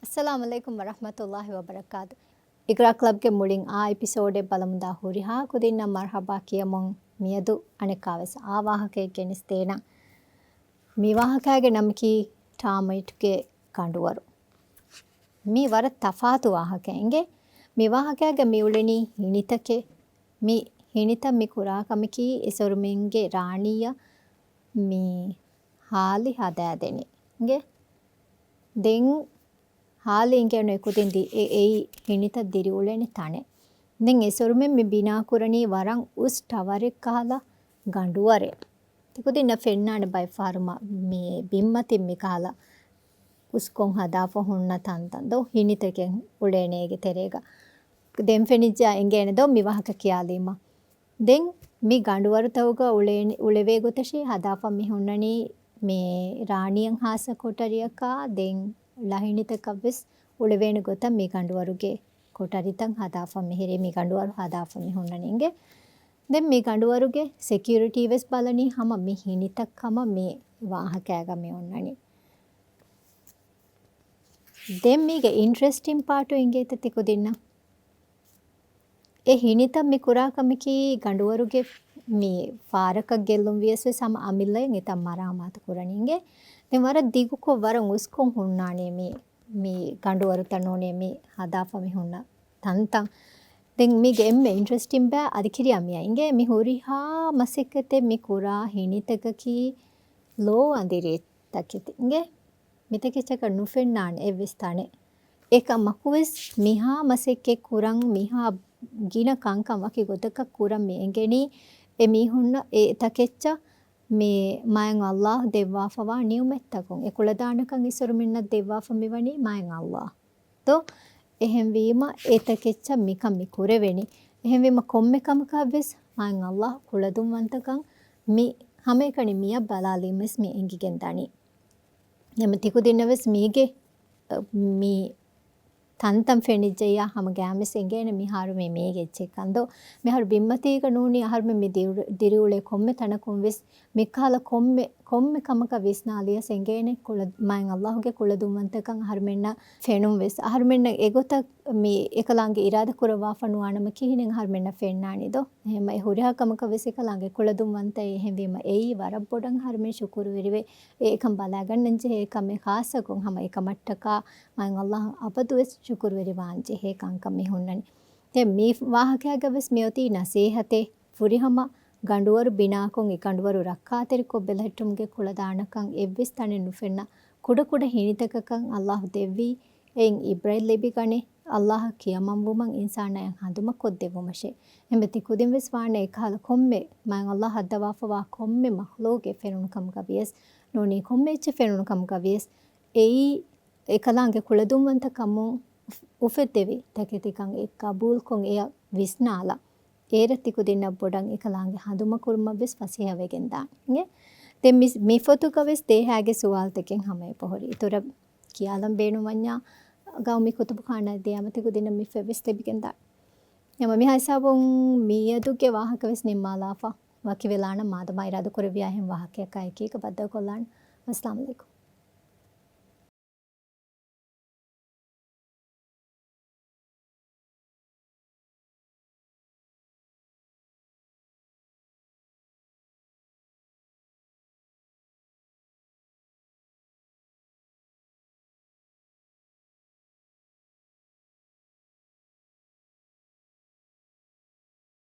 अस्सलाम वालेकुम वरहमतुल्लाहि वबरकातुहू. इकरा क्लब के मुड़िंग आ एपिसोड बलमुदा हुरिहा कुदिन्ना मरहबा कियमुं मियदु अनेकावेस आ वाहके गेनिस्तेना मी वाहकागे नमकी ಟಾಮೈಟ್ಗೆ ಕಂಡುವರು ಮೀ ವರ ತಫಾತು ವಾಹಕೆಂಗೆ ಮೀ ವಾಹಕಾಗೆ ಮೀ ಉಳೆನಿ ಹಿಣಿತಕ್ಕೆ ಮೀ ಹಿಣಿತ ಮೀ ಕುರಾಕಮಿಕಿ ಎಸರುಮಿಂಗೆ ರಾಣಿಯ ಮೀ ಹಾಲಿ ಹದಾದೆನಿ ಗೆ ದೆನ್ ಹಾಲಿ ಇಂಗೆನು ಎಕುತಿಂದಿ ಏಯಿ ಹಿಣಿತ ದಿರಿ ಉಳೆನಿ ತಾನೆ ದೆನ್ ಎಸರುಮಿಂ ಮೀ ಬಿನಾ ಕುರನಿ ವರಂ ಉಸ್ ಟವರೆಕ್ ಕಹಲ ಗಂಡುವರೆ තිකුදින්න ෆෙන්නානේ බයි ෆාර්ම මේ බිම්මතින් මේ කාලා උස්කොන් හදාපො හොන්න තන්තන් දෝ හිනිතකෙන් උලේනේගේ තෙරේග දෙන් ෆෙනිජ්ජා එංගේනේ දෝ මිවහක කියාලීම දෙන් මේ ගඬුවර තවක උලේනේ උලෙවේ ගොතෂේ හදාපම් මේ හොන්නනි මේ රාණියන් හාස කොටරියකා දෙන් ලහිනිතකවස් උලෙවේන ගොත මේ ගඬුවරුගේ කොටරිතන් හදාපම් මෙහෙරේ මේ ගඬුවරු හදාපම් මේ හොන්නනින්ගේ දැන් මේ ගඬුවරුගේ security වෙස් බලනි හැම මේ හිනිතක් හැම මේ වාහකෑග මේ ඔන්නනි දැන් මේගේ interesting part ඉංගේත තිකු දෙන්න ඒ හිනිත මේ කුරාකමකි ගඬුවරුගේ මේ ෆාරක ගෙල්ලුම් වියස්වේ සම අමිල්ලෙන් ඉතම් මරාමාත කුරණින්ගේ දැන් වර දිගුකො වර උස්කොන් හොන්නානේ මේ ගඬුවරු තනෝනේ මේ හදාපම හොන්න තන්තන් දැන් මේක එම්මේ ඉන්ට්‍රස්ටිං බෑ අධිකිරියමියා ඉංගේ මේ හොරිහා මසෙකතේ මේ කුරා හිනිතකකි ලෝ අඳිරේ තකිත ඉංගේ මිතකෙචක නුෆෙන්නාන එවිස්තානේ ඒක මකුවස් මිහා මසෙක්කේ කුරන් මිහා ගින කංකම් වකි ගොතක කුරන් මේ එංගෙනි එමිහුන්න ඒ තකෙච්ච මේ මයන් අල්ලාහ් දෙවාෆවා නියුමෙත්තකොන් ඒ කුලදානකන් ඉසුරුමින්න දෙවාෆ මෙවනි මයන් අල්ලාහ් තෝ එහෙන් වීම ඒතකෙච්ච මිකම් මිකුරෙවෙනි එහෙන් වීම කොම්මෙකමක වෙස් මයන් අල්ලාහ් කුලදුම් වන්තකන් මි හැම එකනි මිය බලාලිමස් මි එංගිගෙන් දනි යමති කුදිනවස් මීගේ මි තන්තම් ෆෙනිජ්ජය හැම ගෑමස් එංගේන මිහාරු මේ මේගෙච්චෙකන්දෝ මිහාරු බිම්මතීක නූනි අහර්ම මි දිරිඋලේ කොම්මෙ තනකුම් වෙස් මිකාල කොම්මෙ කමක විස්නාලිය සෙංගේන කුල මයන් අල්ලාහ්ගේ කුලදුම්වන්තකන් අහර්මෙන්න ෆෙනුම් වෙස් අහර්මෙන්න එගොත මේ එකලංගේ ඉරාද කුරවා ෆනුවානම කිහිනෙන් අහර්මෙන්න ෆෙන්නානිදෝ එහෙම ඒ හොරියා කමක වෙස් එකලංගේ කුලදුම්වන්ත එහෙම වීම ඒයි වරබ්බොඩන් අහර්මෙ ශුකුරු වෙරිවේ ඒකම් බලාගන්නන්ජ ඒකම ખાසකුන් හැම එක මට්ටකා මයන් අල්ලාහ් අපදුස් ಶುಕುರ್ ವೆರಿ ವಾಂಜೆ ಹೇ ಕಂಕಂ ಮಿ ಹುನ್ನನಿ ತೆ ಮೀ ವಾಹಕಯಾಗ ವೆಸ್ ಮಿಯತಿ ನಸೀಹತೆ ಫುರಿಹಮ ಗಂಡುವರು ಬಿನಾಕೊಂ ಇ ಗಂಡುವರು ರಕ್ಕಾತೆರಿಕೊ ಬೆಲಹೆಟ್ಟುಮ್ಗೆ ಕುಳದಾಣಕಂ ಎವ್ವಿಸ್ ತನೆ ನುಫೆನ್ನ ಕುಡ ಕುಡ ಹಿನಿತಕಕಂ ಅಲ್ಲಾಹ್ ದೆವ್ವಿ ಎಂ ಇಬ್ರೈಲ್ ಲೆಬಿ ಗಣೆ ಅಲ್ಲಾಹ್ ಕಿಯಮಂ ವುಮಂ ಇನ್ಸಾನಯಂ ಹಂದುಮ ಕೊದ್ದೆವುಮಶೆ ಎಂಬತಿ ಕುದಿಂ ವೆಸ್ ವಾಣೆ ಕಾಲ ಕೊಮ್ಮೆ ಮಂ ಅಲ್ಲಾಹ್ ಹದ್ದವಾಫವಾ ಕೊಮ್ಮೆ ಮಖ್ಲೂಗೆ ಫೆನುನು ಕಂ ಗವಿಯಸ್ ನೋನಿ ಕೊಮ್ಮೆ ಎಚ್ಚೆ ಫೆನುನು ಕಂ ಗವಿಯಸ್ ಏಯಿ එකලාගේ කුලදුම්වන්ත කමු උෆෙතෙවි තකෙතිකන් ඒ කබූල් කොන් එය විස්නාලා ඒරතිකු දෙන්න බොඩන් එකලාගේ හඳුම කුරුම වෙස් පසියවෙගෙන් දාන්නේ දෙම් මිෆොතු කවෙස් දේහාගේ සුවාල් තකෙන් හැමයි පොහොරි ඊතර කියාලම් බේනු වඤ්ඤා ගාමි කුතුබ ખાන දියමතිකු දෙන්න මිෆෙවිස් තෙබිගෙන් දා යම මිහයිසබුන් මියදුගේ වාහක වෙස් නිම්මාලාෆා වකි වෙලාන මාදමයි රාද කුරවියා හැම වාහකයක් අයකීක බද්ද කොල්ලන් අස්ලාම් අලයිකුම්